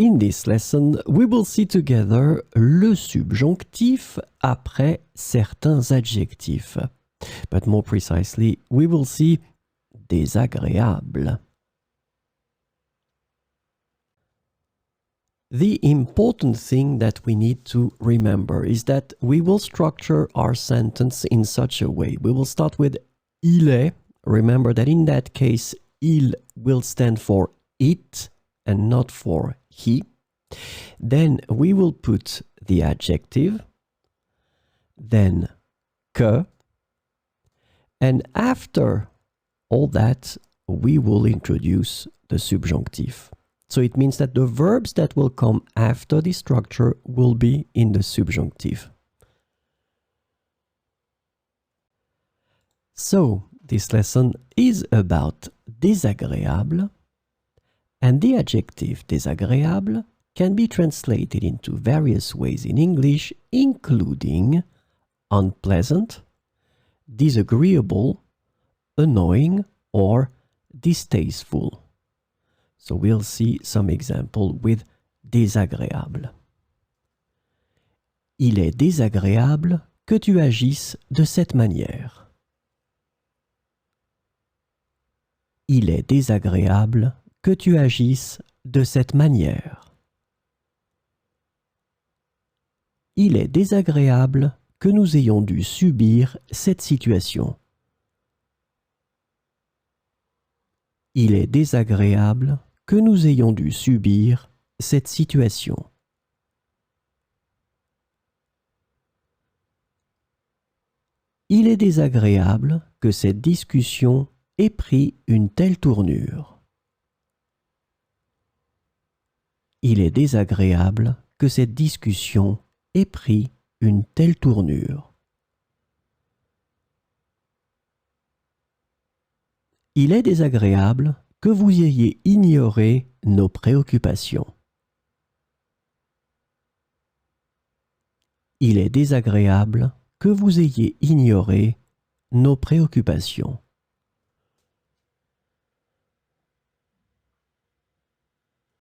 In this lesson, we will see together le subjonctif après certains adjectifs. But more precisely, we will see désagréable. The important thing that we need to remember is that we will structure our sentence in such a way. We will start with il est. Remember that in that case, il will stand for it and not for he. Then we will put the adjective, then que, and after all that, we will introduce the subjunctive. So it means that the verbs that will come after the structure will be in the subjunctive. So this lesson is about désagréable, and the adjective désagréable can be translated into various ways in English, including unpleasant, disagreeable, annoying, or distasteful. So we'll see some example with désagréable. Il est désagréable que tu agisses de cette manière. Il est désagréable que tu agisses de cette manière. Il est désagréable que nous ayons dû subir cette situation. Il est désagréable que nous ayons dû subir cette situation. Il est désagréable que cette discussion ait pris une telle tournure. Il est désagréable que cette discussion ait pris une telle tournure. Il est désagréable que vous ayez ignoré nos préoccupations. Il est désagréable que vous ayez ignoré nos préoccupations.